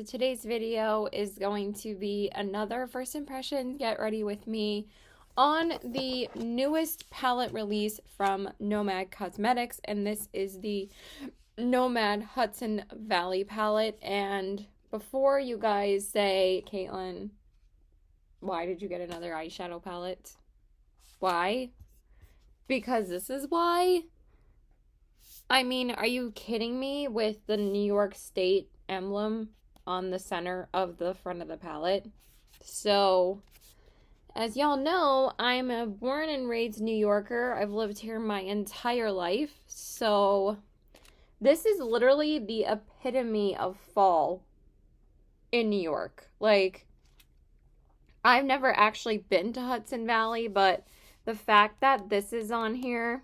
today's video is going to be another first impression get ready with me on the newest palette release from Nomad Cosmetics, and this is the Nomad Hudson Valley palette. And before you guys say, Caitlin, why did you get another eyeshadow palette? Why? Because this is why? I mean, are you kidding me with the New York State emblem on the center of the front of the palette? So, as y'all know, I'm a born and raised New Yorker. I've lived here my entire life. So, this is literally the epitome of fall in New York. Like, I've never actually been to Hudson Valley, but the fact that this is on here,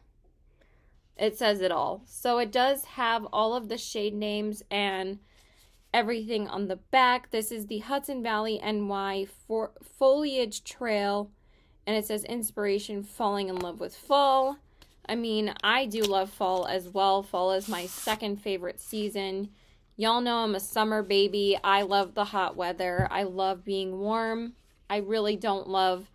it says it all. So it does have all of the shade names and everything on the back. This is the Hudson Valley NY Foliage Trail, and it says inspiration, falling in love with fall. I mean, I do love fall as well. Fall is my second favorite season. Y'all know I'm a summer baby. I love the hot weather. I love being warm. I really don't love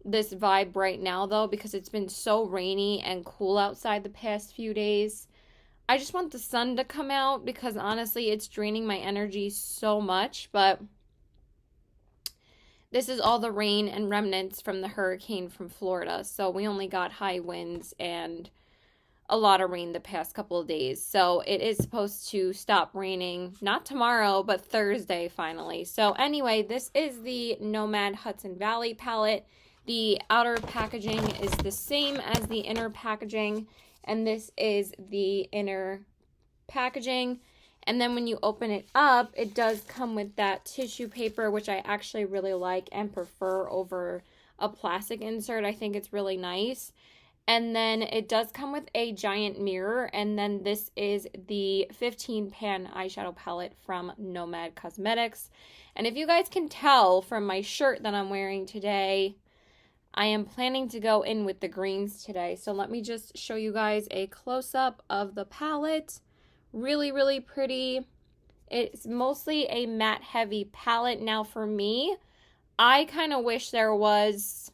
this vibe right now though, because it's been so rainy and cool outside the past few days. I just want the sun to come out because honestly it's draining my energy so much. But this is all the rain and remnants from the hurricane from Florida, so we only got high winds and a lot of rain the past couple of days. So it is supposed to stop raining, not tomorrow, but Thursday finally. So anyway, this is the Nomad Hudson Valley palette. The outer packaging is the same as the inner packaging, and this is the inner packaging. And then when you open it up, it does come with that tissue paper, which I actually really like and prefer over a plastic insert. I think it's really nice. And then it does come with a giant mirror, and then this is the 15 pan eyeshadow palette from Nomad Cosmetics. And if you guys can tell from my shirt that I'm wearing today, I am planning to go in with the greens today. So let me just show you guys a close-up of the palette. Really, really pretty. It's mostly a matte heavy palette. Now for me, I kind of wish there was,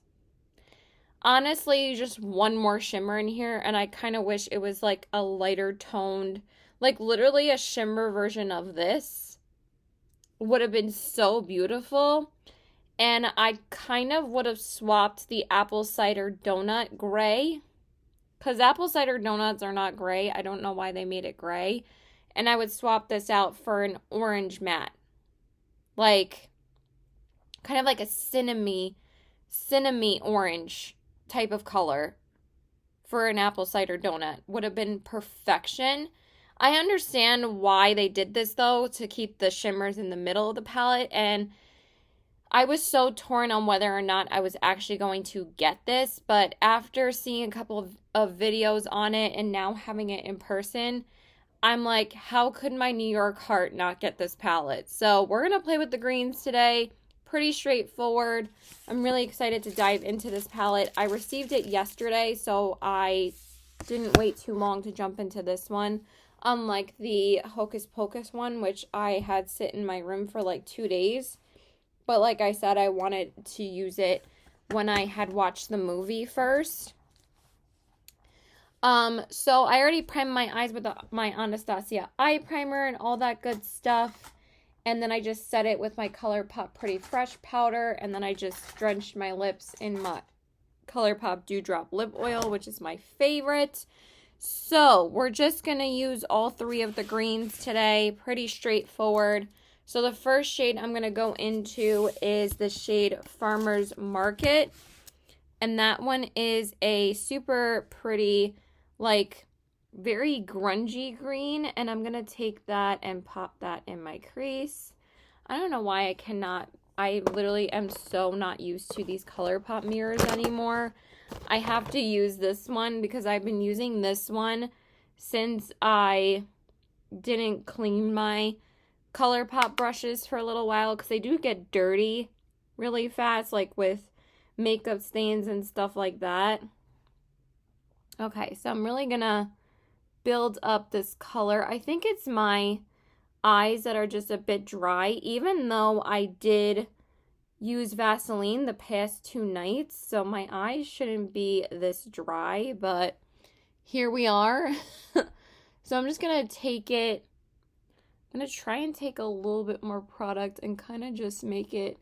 honestly, just one more shimmer in here. And I kind of wish it was like a lighter toned, like literally a shimmer version of this would have been so beautiful. And I kind of would have swapped the apple cider donut gray, because apple cider donuts are not gray. I don't know why they made it gray. And I would swap this out for an orange matte, like kind of like a cinnamony orange type of color for an apple cider donut. Would have been perfection. I understand why they did this though, to keep the shimmers in the middle of the palette, and I was so torn on whether or not I was actually going to get this, but after seeing a couple of videos on it and now having it in person, I'm like, how could my New York heart not get this palette? So we're going to play with the greens today. Pretty straightforward. I'm really excited to dive into this palette. I received it yesterday, so I didn't wait too long to jump into this one. Unlike the Hocus Pocus one, which I had sit in my room for like 2 days. But like I said, I wanted to use it when I had watched the movie first. So I already primed my eyes with my Anastasia eye primer and all that good stuff. And then I just set it with my ColourPop Pretty Fresh powder. And then I just drenched my lips in my ColourPop Dewdrop lip oil, which is my favorite. So we're just going to use all three of the greens today. Pretty straightforward. So the first shade I'm going to go into is the shade Farmer's Market. And that one is a super pretty, like, very grungy green. And I'm going to take that and pop that in my crease. I don't know why I cannot. I literally am so not used to these ColourPop mirrors anymore. I have to use this one because I've been using this one since I didn't clean my ColourPop brushes for a little while, because they do get dirty really fast, like with makeup stains and stuff like that. Okay, so I'm really gonna build up this color. I think it's my eyes that are just a bit dry, even though I did use Vaseline the past 2 nights, so my eyes shouldn't be this dry, but here we are. So I'm just gonna take it, I'm gonna try and take a little bit more product and kind of just make it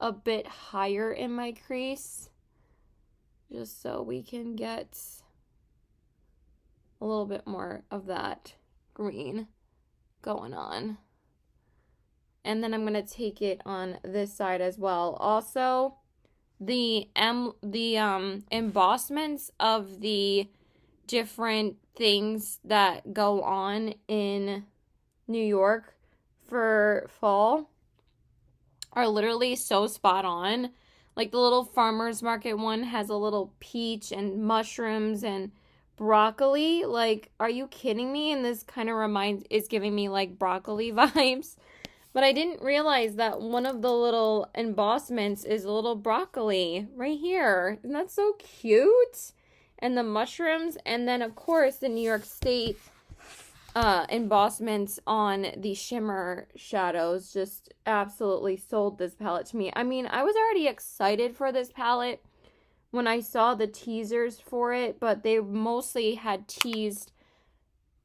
a bit higher in my crease, just so we can get a little bit more of that green going on. And then I'm going to take it on this side as well. Also, the embossments of the different things that go on in New York for fall are literally so spot on. Like the little farmer's market one has a little peach and mushrooms and broccoli. Like, are you kidding me? And this kind of is giving me like broccoli vibes. But I didn't realize that one of the little embossments is a little broccoli right here. Isn't that so cute? And the mushrooms. And then, of course, the New York State embossments on the shimmer shadows just absolutely sold this palette to me. I mean, I was already excited for this palette when I saw the teasers for it, but they mostly had teased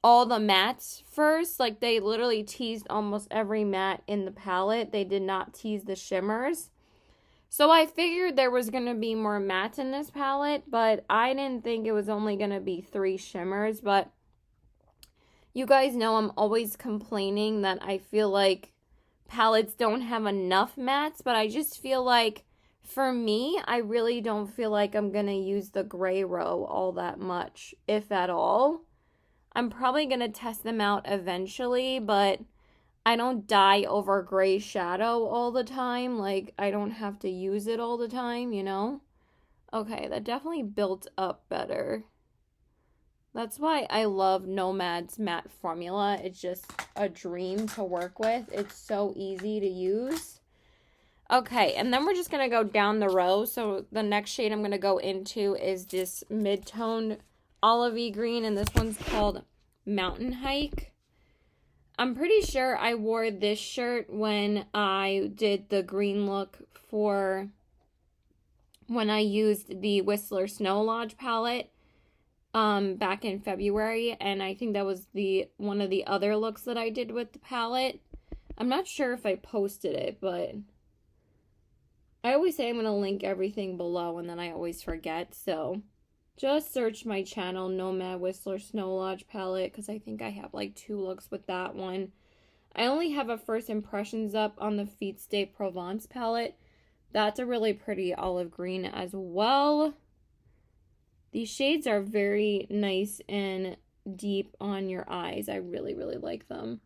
all the mattes first. Like, they literally teased almost every matte in the palette. They did not tease the shimmers. So I figured there was going to be more mattes in this palette, but I didn't think it was only going to be 3 shimmers. But you guys know I'm always complaining that I feel like palettes don't have enough mattes, but I just feel like, for me, I really don't feel like I'm going to use the gray row all that much, if at all. I'm probably going to test them out eventually, but I don't dye over gray shadow all the time. Like, I don't have to use it all the time, you know? Okay, that definitely built up better. That's why I love Nomad's matte formula. It's just a dream to work with. It's so easy to use. Okay, and then we're just going to go down the row. So the next shade I'm going to go into is this mid-tone olivey green, and this one's called Mountain Hike. I'm pretty sure I wore this shirt when I did the green look for when I used the Whistler Snow Lodge palette back in February, and I think that was one of the other looks that I did with the palette. I'm not sure if I posted it, but I always say I'm going to link everything below, and then I always forget, so just search my channel, Nomad Whistler Snow Lodge palette, because I think I have like 2 looks with that one. I only have a first impressions up on the Feet de Provence palette. That's a really pretty olive green as well. These shades are very nice and deep on your eyes. I really, really like them.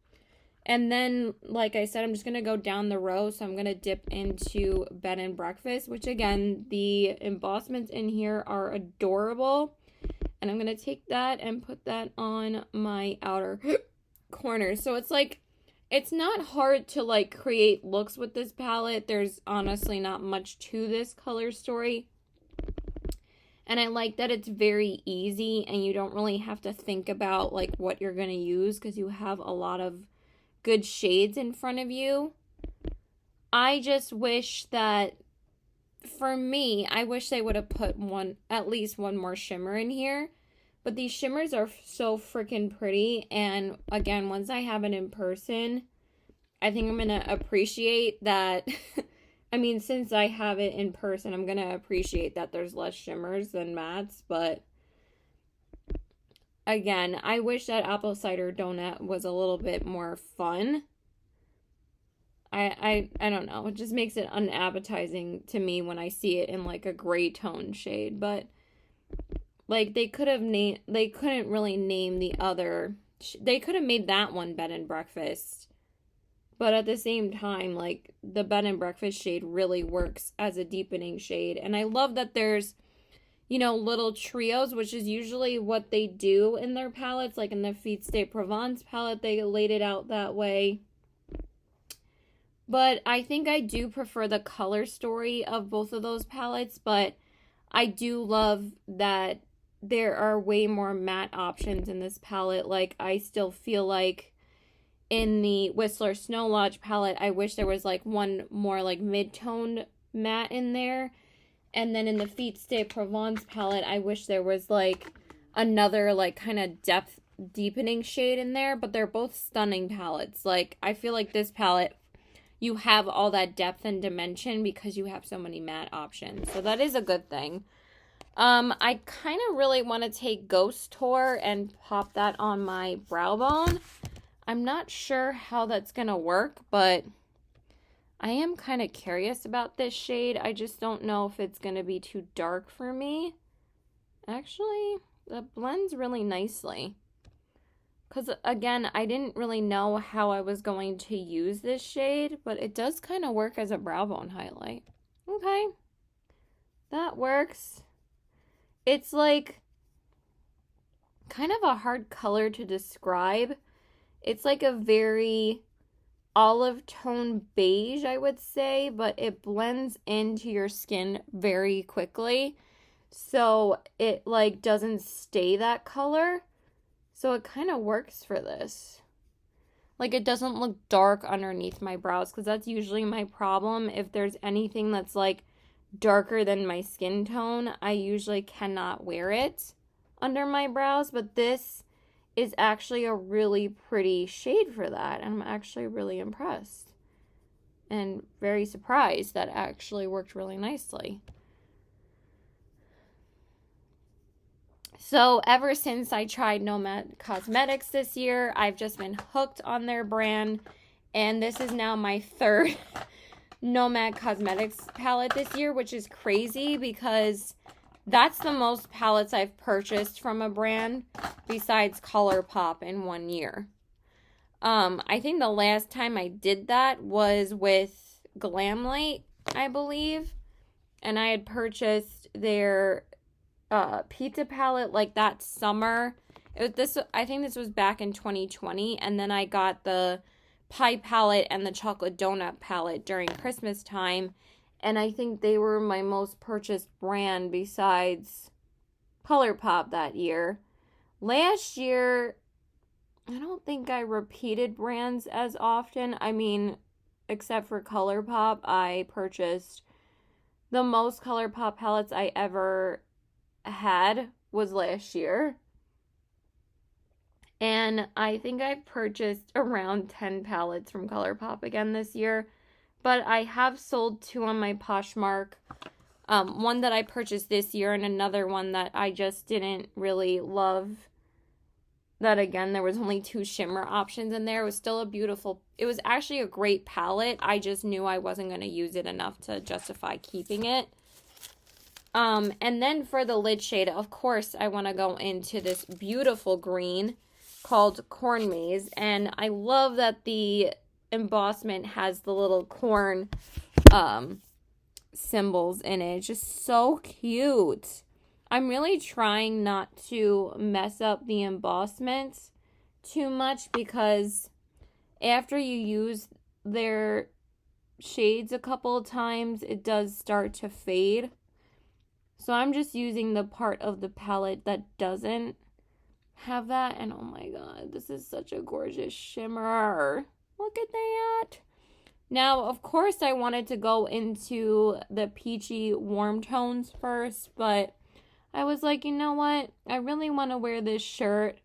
And then, like I said, I'm just going to go down the row. So I'm going to dip into Bed and Breakfast, which again, the embossments in here are adorable. And I'm going to take that and put that on my outer corner. So it's like, it's not hard to like create looks with this palette. There's honestly not much to this color story. And I like that it's very easy and you don't really have to think about like what you're going to use because you have a lot of good shades in front of you. I just wish that, for me, I wish they would have put at least one more shimmer in here. But these shimmers are so freaking pretty. And again, once I have it in person, I think I'm going to appreciate that. I mean, since I have it in person, I'm going to appreciate that there's less shimmers than mattes. But again, I wish that apple cider donut was a little bit more fun. I don't know. It just makes it unappetizing to me when I see it in like a gray tone shade. But like they couldn't really name the other. They could have made that one Bed and Breakfast. But at the same time, like the Bed and Breakfast shade really works as a deepening shade. And I love that there's, you know, little trios, which is usually what they do in their palettes. Like in the Feet de Provence palette, they laid it out that way. But I think I do prefer the color story of both of those palettes. But I do love that there are way more matte options in this palette. Like, I still feel like in the Whistler Snow Lodge palette, I wish there was like one more like mid-toned matte in there. And then in the Feet de Provence palette, I wish there was like another like kind of depth deepening shade in there. But they're both stunning palettes. Like, I feel like this palette, you have all that depth and dimension because you have so many matte options. So that is a good thing. I kind of really want to take Ghost Tour and pop that on my brow bone. I'm not sure how that's going to work, but I am kind of curious about this shade. I just don't know if it's going to be too dark for me. Actually, that blends really nicely. Because, again, I didn't really know how I was going to use this shade, but it does kind of work as a brow bone highlight. Okay. That works. It's like kind of a hard color to describe. It's like a very olive tone beige, I would say, but it blends into your skin very quickly. So it like doesn't stay that color. So it kind of works for this. Like, it doesn't look dark underneath my brows, because that's usually my problem. If there's anything that's like darker than my skin tone, I usually cannot wear it under my brows, but this is actually a really pretty shade for that, and I'm actually really impressed and very surprised that it actually worked really nicely. So ever since I tried Nomad Cosmetics this year, I've just been hooked on their brand, and this is now my third Nomad Cosmetics palette this year, which is crazy because that's the most palettes I've purchased from a brand besides ColourPop in 1 year. I think the last time I did that was with Glamlight, I believe, and I had purchased their pizza palette like that summer. I think this was back in 2020, and then I got the pie palette and the chocolate donut palette during Christmas time, and I think they were my most purchased brand besides ColourPop that year. Last year, I don't think I repeated brands as often. I mean, except for ColourPop, I purchased the most ColourPop palettes I ever had was last year. And I think I've purchased around 10 palettes from ColourPop again this year. But I have sold 2 on my Poshmark. One that I purchased this year and another one that I just didn't really love. That, again, there was only 2 shimmer options in there. It was still a beautiful... It was actually a great palette. I just knew I wasn't going to use it enough to justify keeping it. And then for the lid shade, of course, I want to go into this beautiful green called Corn Maze, and I love that the embossment has the little corn symbols in it. It's just so cute. I'm really trying not to mess up the embossments too much, because after you use their shades a couple of times, it does start to fade. So I'm just using the part of the palette that doesn't have that. And oh my god, this is such a gorgeous shimmer. Look at that. Now, of course, I wanted to go into the peachy warm tones first, but I was like, you know what? I really want to wear this shirt.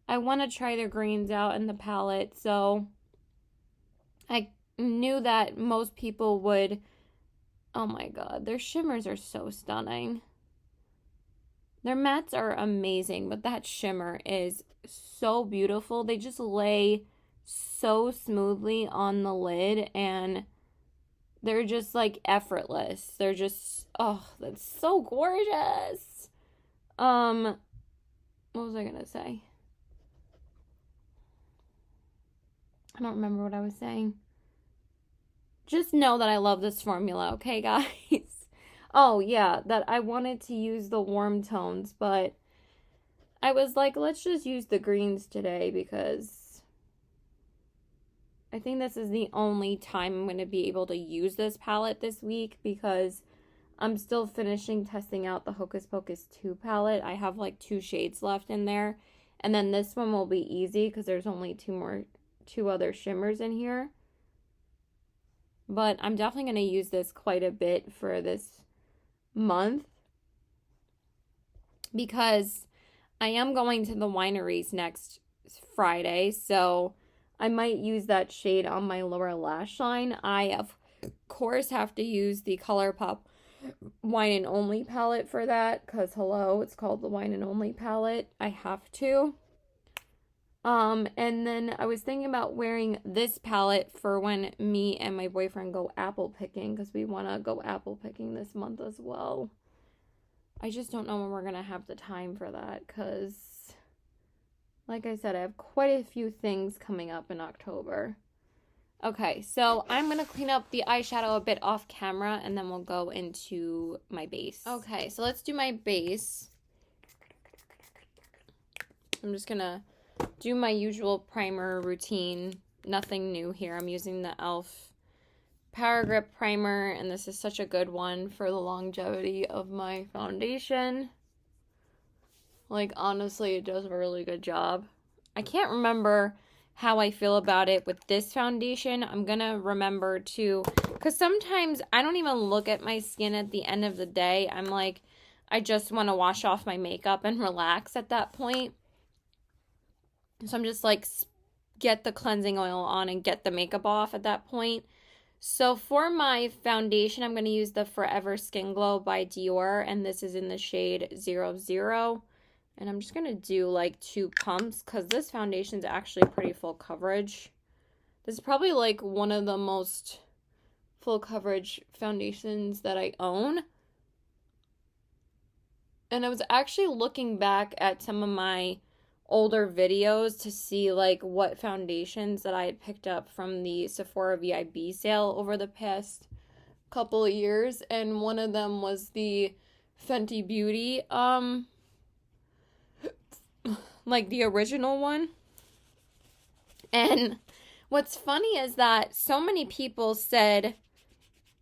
I want to try the greens out in the palette. So I knew that most people would... Oh my god, their shimmers are so stunning. Their mattes are amazing, but that shimmer is so beautiful. They just lay so smoothly on the lid, and they're just like effortless. They're just, oh, that's so gorgeous. What was I gonna say? I don't remember what I was saying. Just know that I love this formula, okay, guys? Oh, yeah, that I wanted to use the warm tones, but I was like, let's just use the greens today, because I think this is the only time I'm going to be able to use this palette this week, because I'm still finishing testing out the Hocus Pocus 2 palette. I have like 2 shades left in there, and then this one will be easy because there's only two other shimmers in here. But I'm definitely going to use this quite a bit for this month because I am going to the wineries next Friday, so I might use that shade on my lower lash line. I, of course, have to use the ColourPop Wine and Only palette for that because, hello, it's called the Wine and Only palette. I have to. And then I was thinking about wearing this palette for when me and my boyfriend go apple picking because we want to go apple picking this month as well. I just don't know when we're going to have the time for that because, like I said, I have quite a few things coming up in October. Okay, so I'm going to clean up the eyeshadow a bit off camera and then we'll go into my base. Okay, so let's do my base. I'm just going to do my usual primer routine. Nothing new here. I'm using the e.l.f. Power Grip Primer, and this is such a good one for the longevity of my foundation. Like, honestly, it does a really good job. I can't remember how I feel about it with this foundation. I'm gonna remember to, because sometimes I don't even look at my skin at the end of the day. I'm like, I just want to wash off my makeup and relax at that point. So I'm just like, get the cleansing oil on and get the makeup off at that point. So for my foundation, I'm going to use the Forever Skin Glow by Dior, and this is in the shade 00. And I'm just going to do like 2 pumps because this foundation is actually pretty full coverage. This is probably like one of the most full coverage foundations that I own. And I was actually looking back at some of my older videos to see like what foundations that I had picked up from the Sephora VIB sale over the past couple of years, and one of them was the Fenty Beauty like the original one. And what's funny is that so many people said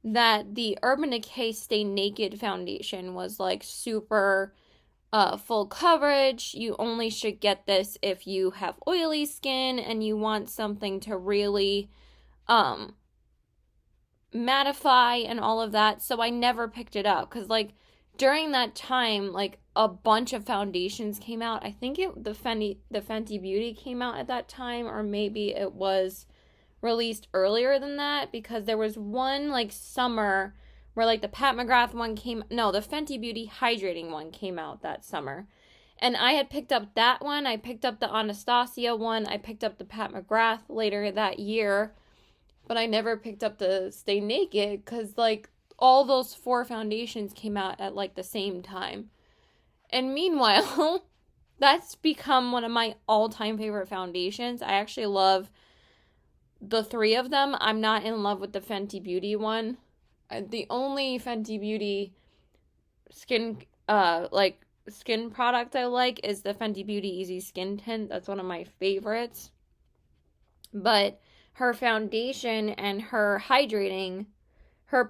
that the Urban Decay Stay Naked foundation was like super full coverage. You only should get this if you have oily skin and you want something to really mattify and all of that. So I never picked it up because like during that time, like a bunch of foundations came out. I think the Fenty Beauty came out at that time, or maybe it was released earlier than that because there was one like summer where like the Pat McGrath one the Fenty Beauty hydrating one came out that summer. And I had picked up that one. I picked up the Anastasia one. I picked up the Pat McGrath later that year. But I never picked up the Stay Naked because like all those 4 foundations came out at like the same time. And meanwhile, that's become one of my all-time favorite foundations. I actually love the 3 of them. I'm not in love with the Fenty Beauty one. The only Fenty Beauty skin product I like is the Fenty Beauty Easy Skin Tint. That's one of my favorites. But her foundation and her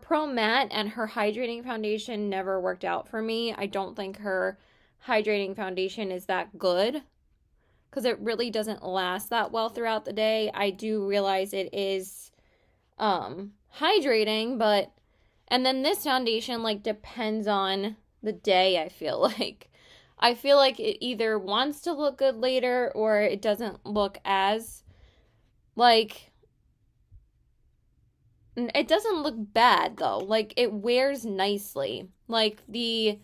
Pro Matte and her hydrating foundation never worked out for me. I don't think her hydrating foundation is that good because it really doesn't last that well throughout the day. I do realize it is hydrating, but and then this foundation like depends on the day. I feel like it either wants to look good later or it doesn't look as like, it doesn't look bad though. Like it wears nicely. Like the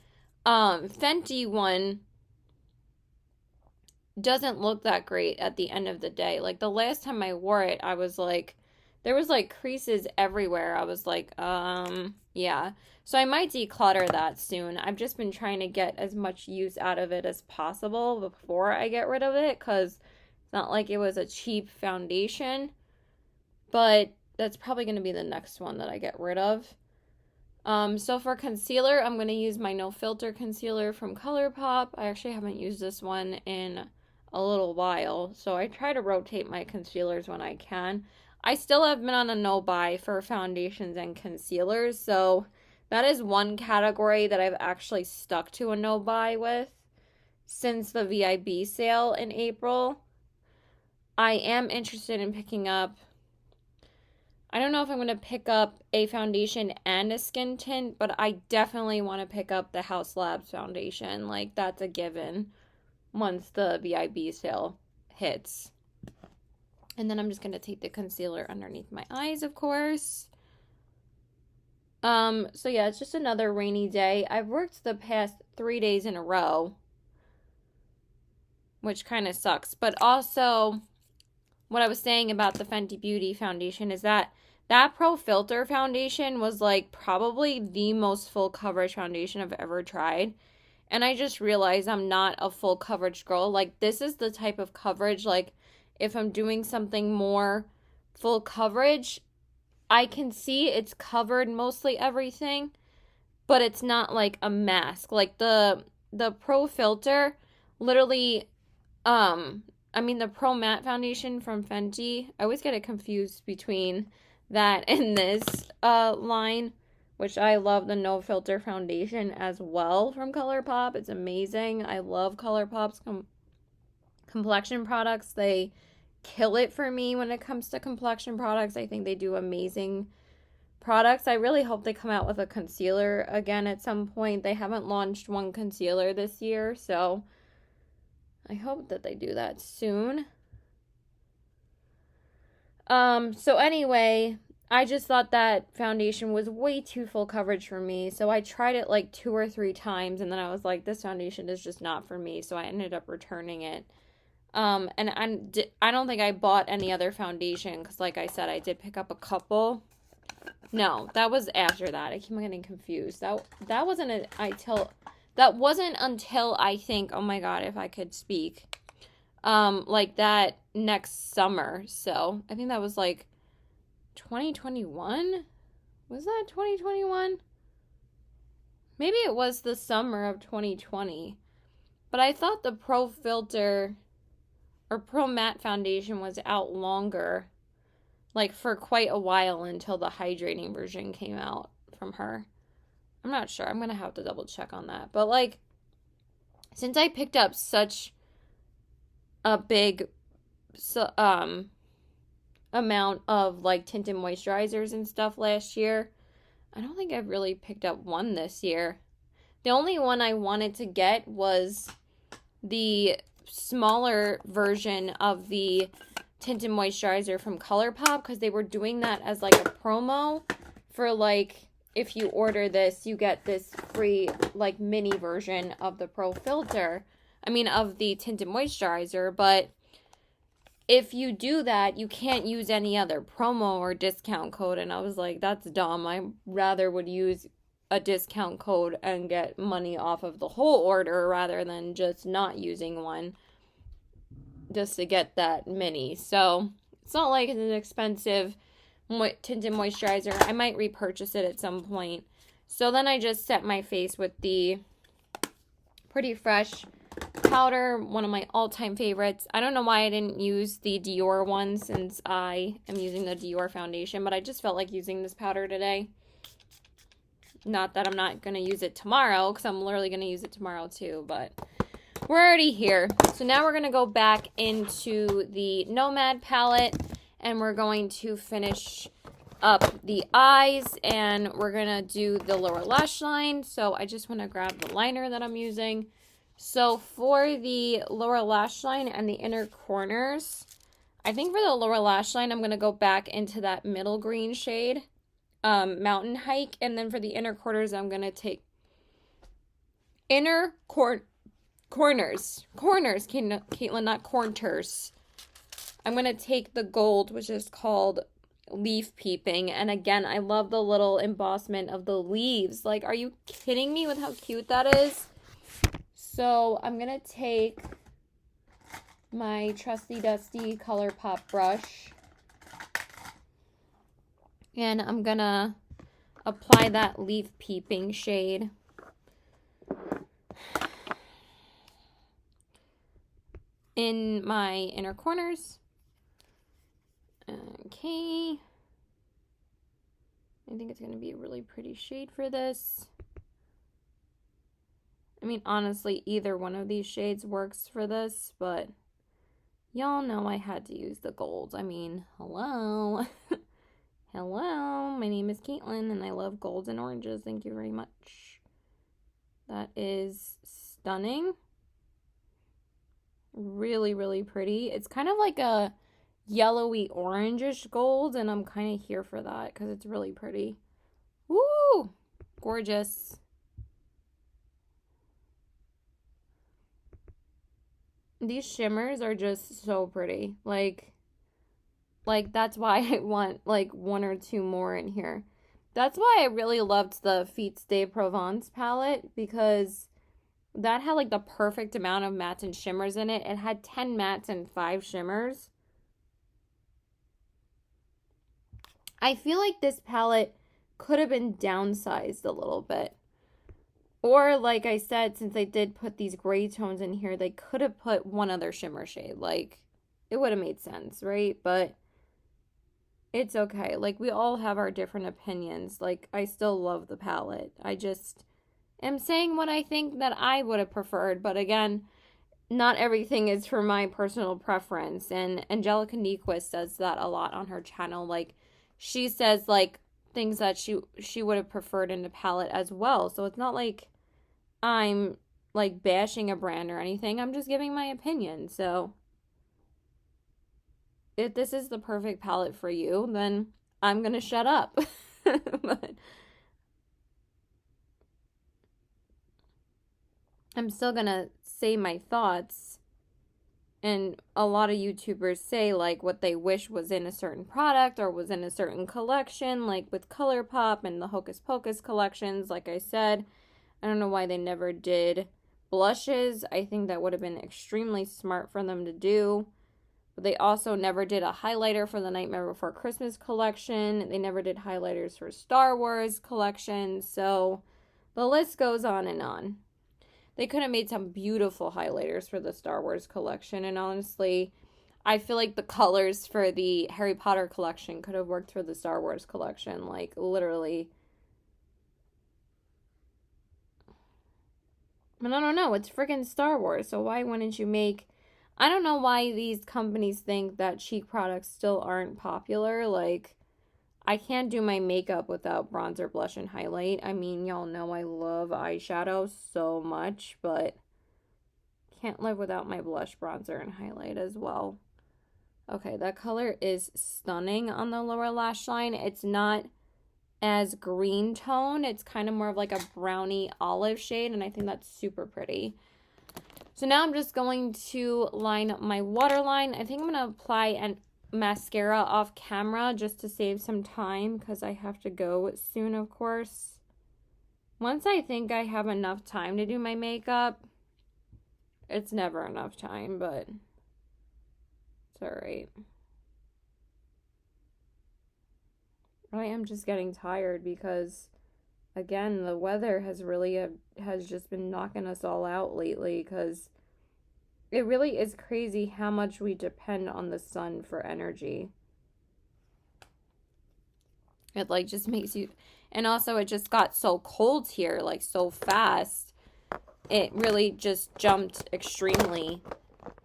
Fenty one doesn't look that great at the end of the day. Like the last time I wore it, I was like, there was like creases everywhere. I was like, yeah. So I might declutter that soon. I've just been trying to get as much use out of it as possible before I get rid of it because it's not like it was a cheap foundation. But that's probably going to be the next one that I get rid of. So for concealer, I'm going to use my No Filter concealer from ColourPop. I actually haven't used this one in a little while, so I try to rotate my concealers when I can. I still have been on a no-buy for foundations and concealers, so that is one category that I've actually stuck to a no-buy with since the VIB sale in April. I am interested in picking up, I don't know if I'm going to pick up a foundation and a skin tint, but I definitely want to pick up the House Labs foundation. Like, that's a given once the VIB sale hits. And then I'm just going to take the concealer underneath my eyes, of course. So yeah, it's just another rainy day. I've worked the past 3 days in a row, which kind of sucks. But also, what I was saying about the Fenty Beauty foundation is that Pro Filter foundation was like probably the most full coverage foundation I've ever tried. And I just realized I'm not a full coverage girl. Like, this is the type of coverage, like, if I'm doing something more full coverage, I can see it's covered mostly everything, but it's not like a mask. Like, the Pro Filter, literally, the Pro Matte foundation from Fenty, I always get it confused between that and this line, which I love the No Filter foundation as well from ColourPop. It's amazing. I love ColourPop's complexion products. They kill it for me when it comes to complexion products. I think they do amazing products. I really hope they come out with a concealer again at some point. They haven't launched one concealer this year, so I hope that they do that soon. So anyway, I just thought that foundation was way too full coverage for me. So I tried it like 2 or 3 times, and then I was like, this foundation is just not for me. So I ended up returning it. And I don't think I bought any other foundation because, like I said, I did pick up a couple. No, that was after that. I keep getting confused. That wasn't until I think, oh my God, if I could speak. Like that next summer. So I think that was like 2021. Was that 2021? Maybe it was the summer of 2020. But I thought the Pro Filter or Pro Matte foundation was out longer, like for quite a while, until the hydrating version came out from her. I'm not sure. I'm gonna have to double check on that. But like, since I picked up such a big amount of like tinted moisturizers and stuff last year, I don't think I've really picked up one this year. The only one I wanted to get was the smaller version of the tinted moisturizer from ColourPop, because they were doing that as like a promo for like, if you order this, you get this free like mini version of the Pro Filter. Of the tinted moisturizer. But if you do that, you can't use any other promo or discount code. And I was like, that's dumb. I rather would use a discount code and get money off of the whole order rather than just not using one just to get that mini. So it's not like it's an expensive tinted moisturizer. I might repurchase it at some point. So then I just set my face with the Pretty Fresh powder, one of my all-time favorites. I don't know why I didn't use the Dior one since I am using the Dior foundation, but I just felt like using this powder today. Not that I'm not going to use it tomorrow, because I'm literally going to use it tomorrow too, but we're already here. So now we're going to go back into the Nomad palette, and we're going to finish up the eyes, and we're going to do the lower lash line. So I just want to grab the liner that I'm using. So for the lower lash line and the inner corners, I think for the lower lash line, I'm going to go back into that middle green shade, Mountain Hike. And then for the inner corners, I'm going to take corners, Caitlin, not corners. I'm going to take the gold, which is called Leaf Peeping. And again, I love the little embossment of the leaves. Like, are you kidding me with how cute that is? So I'm going to take my trusty dusty ColourPop brush, and I'm going to apply that Leaf Peeping shade in my inner corners. Okay. I think it's going to be a really pretty shade for this. Honestly, either one of these shades works for this, but Y'all know I had to use the gold. I mean, hello. Hello, my name is Caitlin and I love golds and oranges. Thank you very much. That is stunning. Really, really pretty. It's kind of like a yellowy orangish gold, and I'm kind of here for that because it's really pretty. Woo! Gorgeous. These shimmers are just so pretty. Like that's why I want like one or two more in here. That's why I really loved the Feats de Provence palette, because that had like the perfect amount of mattes and shimmers in it. It had 10 mattes and 5 shimmers. I feel like this palette could have been downsized a little bit. Or, like I said, since they did put these gray tones in here, they could have put one other shimmer shade. Like, it would have made sense, right? But it's okay. Like, we all have our different opinions. Like, I still love the palette. I just am saying what I think that I would have preferred. But again, not everything is for my personal preference. And Angelica Nyquist says that a lot on her channel. Like, she says, like, things that she would have preferred in the palette as well. So it's not like I'm like bashing a brand or anything. I'm just giving my opinion. So if this is the perfect palette for you, then I'm gonna shut up. But I'm still gonna say my thoughts. And a lot of YouTubers say like what they wish was in a certain product or was in a certain collection, like with ColourPop and the Hocus Pocus collections. Like I said, I don't know why they never did blushes. I think that would have been extremely smart for them to do. But they also never did a highlighter for the Nightmare Before Christmas collection. They never did highlighters for Star Wars collection. So the list goes on and on. They could have made some beautiful highlighters for the Star Wars collection. And honestly, I feel like the colors for the Harry Potter collection could have worked for the Star Wars collection. Like, literally. But I don't know. It's freaking Star Wars. So why wouldn't you make... I don't know why these companies think that cheek products still aren't popular. Like, I can't do my makeup without bronzer, blush, and highlight. I mean, y'all know I love eyeshadow so much, but can't live without my blush, bronzer, and highlight as well. Okay, that color is stunning on the lower lash line. It's not as green tone. It's kind of more of like a brownie olive shade, and I think that's super pretty. So now I'm just going to line up my waterline. I think I'm going to apply an mascara off camera just to save some time because I have to go soon, of course. Once I think I have enough time to do my makeup, it's never enough time, but it's all right. I am just getting tired because, again, the weather has just been knocking us all out lately, because it really is crazy how much we depend on the sun for energy. It like just makes you, and also it just got so cold here, like so fast. It really just jumped extremely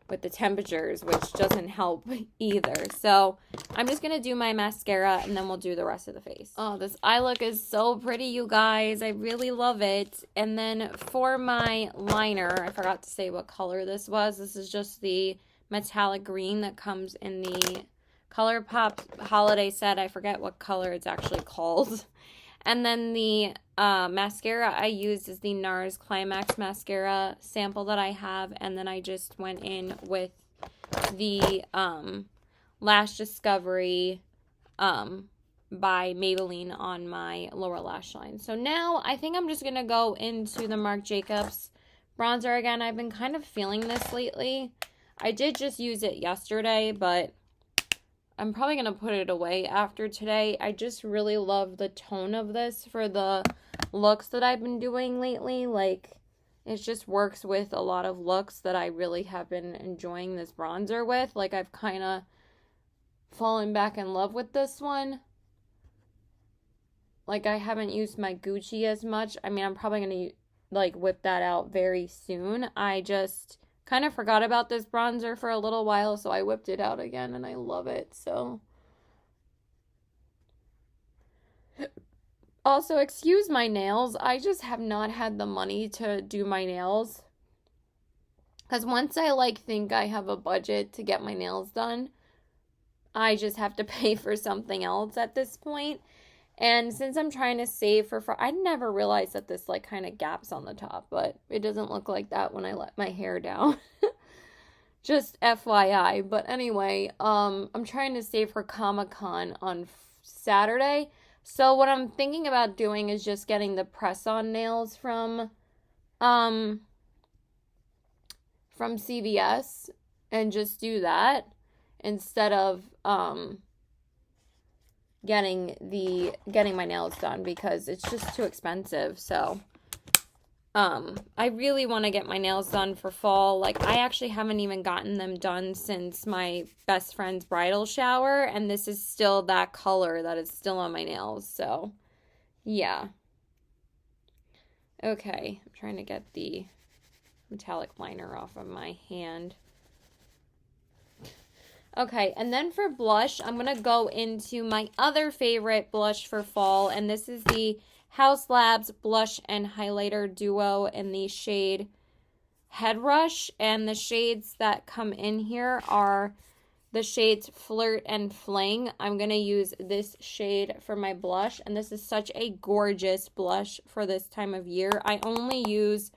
with the temperatures, which doesn't help either. So I'm just gonna do my mascara and then we'll do the rest of the face. Oh, this eye look is so pretty, you guys. I really love it. And then for my liner, I forgot to say what color this was. This is just the metallic green that comes in the ColourPop holiday set. I forget what color it's actually called. And then the mascara I used is the NARS Climax mascara sample that I have. And then I just went in with the Lash Discovery by Maybelline on my lower lash line. So now I think I'm just going to go into the Marc Jacobs bronzer again. I've been kind of feeling this lately. I did just use it yesterday, but I'm probably going to put it away after today. I just really love the tone of this for the looks that I've been doing lately. Like, it just works with a lot of looks that I really have been enjoying this bronzer with. Like, I've kind of fallen back in love with this one. Like, I haven't used my Gucci as much. I mean, I'm probably going to, like, whip that out very soon. I just Kind of forgot about this bronzer for a little while, so I whipped it out again, and I love it, so. Also, excuse my nails. I just have not had the money to do my nails. Because once I, like, think I have a budget to get my nails done, I just have to pay for something else at this point. And since I'm trying to save for I never realized that this, like, kind of gaps on the top, but it doesn't look like that when I let my hair down. Just FYI. But anyway, I'm trying to save for Comic-Con on Saturday. So what I'm thinking about doing is just getting the press-on nails from CVS and just do that instead of getting my nails done, because it's just too expensive. So I really want to get my nails done for fall. Like, I actually haven't even gotten them done since my best friend's bridal shower, and this is still that color that is still on my nails. So yeah. Okay, I'm trying to get the metallic liner off of my hand. Okay, and then for blush, I'm going to go into my other favorite blush for fall, and this is the Haus Labs Blush and Highlighter Duo in the shade Head Rush, and the shades that come in here are the shades Flirt and Fling. I'm going to use this shade for my blush, and this is such a gorgeous blush for this time of year. I only use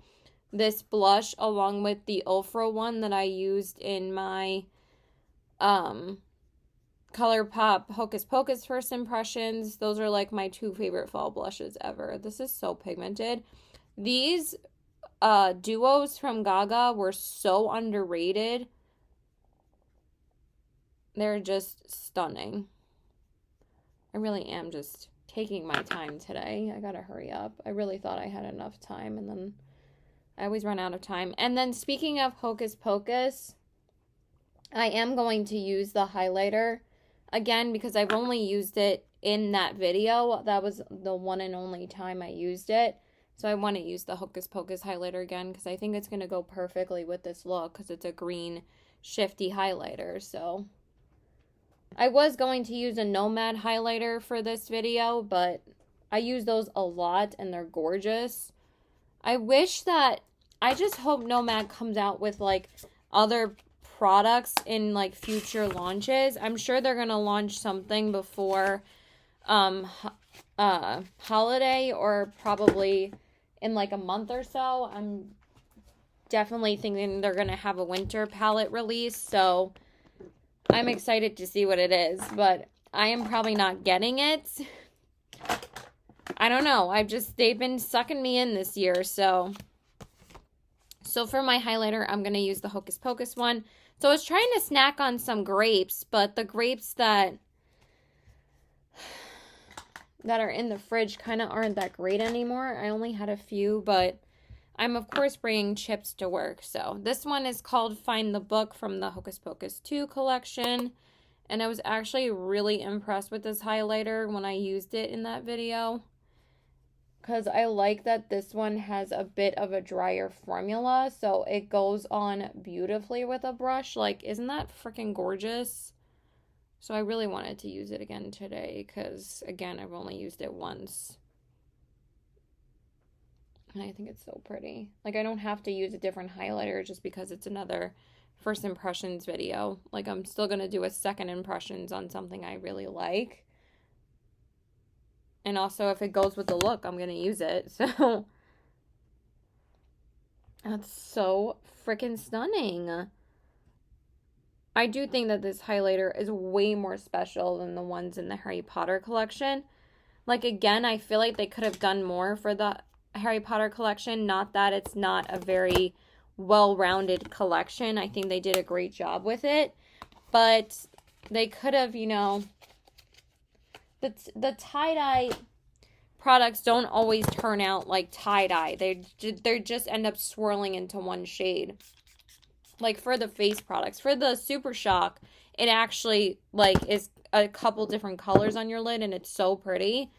this blush along with the Ulfra one that I used in my ColourPop Hocus Pocus First Impressions. Those are like my two favorite fall blushes ever. This is so pigmented. These duos from Gaga were so underrated. They're just stunning. I really am just taking my time today. I gotta hurry up. I really thought I had enough time, and then I always run out of time. And then speaking of Hocus Pocus, I am going to use the highlighter again because I've only used it in that video. That was the one and only time I used it. So I want to use the Hocus Pocus highlighter again because I think it's going to go perfectly with this look because it's a green shifty highlighter. So I was going to use a Nomad highlighter for this video, but I use those a lot and they're gorgeous. I just hope Nomad comes out with like other products in like future launches. I'm sure they're gonna launch something before holiday, or probably in like a month or so. I'm definitely thinking they're gonna have a winter palette release, so I'm excited to see what it is, but I am probably not getting it. I don't know. They've been sucking me in this year, so for my highlighter, I'm going to use the Hocus Pocus one. So I was trying to snack on some grapes, but the grapes that are in the fridge kind of aren't that great anymore. I only had a few, but I'm, of course, bringing chips to work. So this one is called Find the Book from the Hocus Pocus 2 collection. And I was actually really impressed with this highlighter when I used it in that video, because I like that this one has a bit of a drier formula, so it goes on beautifully with a brush. Like, isn't that freaking gorgeous? So I really wanted to use it again today, because, again, I've only used it once. And I think it's so pretty. Like, I don't have to use a different highlighter just because it's another first impressions video. Like, I'm still going to do a second impressions on something I really like. And also, if it goes with the look, I'm going to use it. So, that's so freaking stunning. I do think that this highlighter is way more special than the ones in the Harry Potter collection. Like, again, I feel like they could have done more for the Harry Potter collection. Not that it's not a very well-rounded collection. I think they did a great job with it. But they could have, you know... The tie-dye products don't always turn out like tie-dye. They just end up swirling into one shade. Like for the face products. For the Super Shock, it actually like is a couple different colors on your lid and it's so pretty.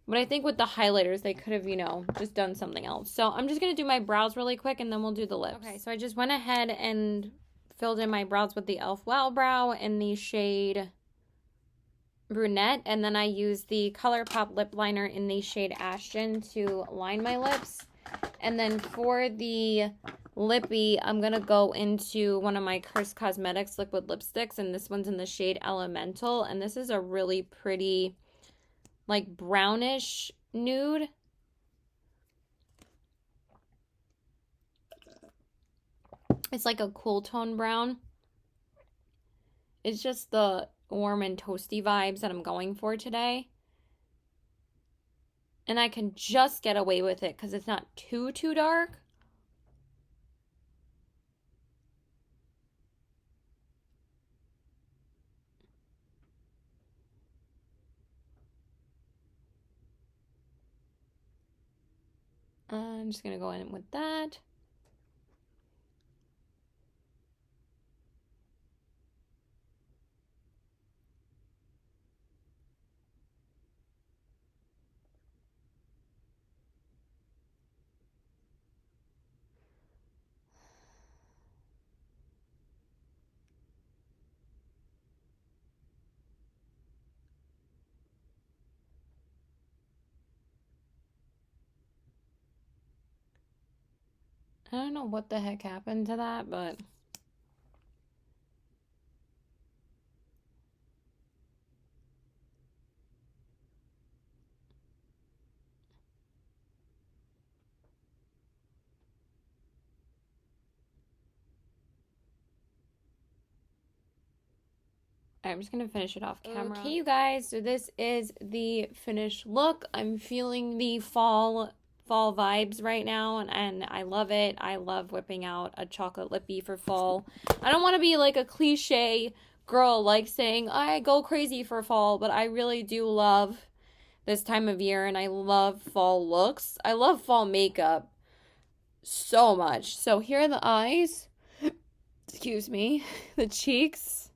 But I think with the highlighters, they could have, you know, just done something else. So I'm just going to do my brows really quick and then we'll do the lips. Okay, so I just went ahead and filled in my brows with the e.l.f. Wow Brow in the shade Brunette. And then I used the ColourPop lip liner in the shade Ashton to line my lips. And then for the lippy, I'm going to go into one of my Curse Cosmetics liquid lipsticks. And this one's in the shade Elemental. And this is a really pretty, like, brownish nude. It's like a cool tone brown. It's just the warm and toasty vibes that I'm going for today. And I can just get away with it because it's not too dark. I'm just going to go in with that. I don't know what the heck happened to that, but I'm just going to finish it off camera. Okay, you guys, so this is the finished look. I'm feeling the fall vibes right now, and I love it. I love whipping out a chocolate lippy for fall. I don't want to be like a cliche girl, like saying I go crazy for fall, but I really do love this time of year, and I love fall looks. I love fall makeup so much. So here are the eyes. Excuse me. The cheeks.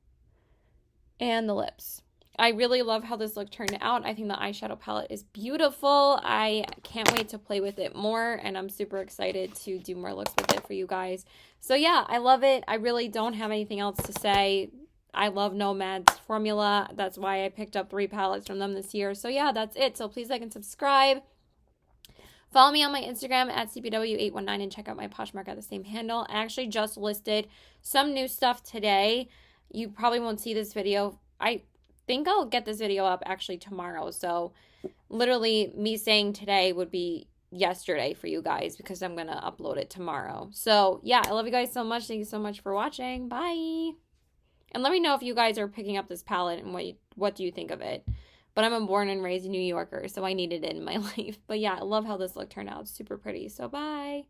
And the lips. I really love how this look turned out. I think the eyeshadow palette is beautiful. I can't wait to play with it more, and I'm super excited to do more looks with it for you guys. So yeah, I love it. I really don't have anything else to say. I love Nomad's formula. That's why I picked up 3 palettes from them this year. So yeah, that's it. So please like and subscribe. Follow me on my Instagram at CPW819 and check out my Poshmark at the same handle. I actually just listed some new stuff today. You probably won't see this video. I think I'll get this video up actually tomorrow. So literally me saying today would be yesterday for you guys because I'm going to upload it tomorrow. So yeah, I love you guys so much. Thank you so much for watching. Bye. And let me know if you guys are picking up this palette and what do you think of it. But I'm a born and raised New Yorker, so I needed it in my life. But yeah, I love how this look turned out. It's super pretty. So bye.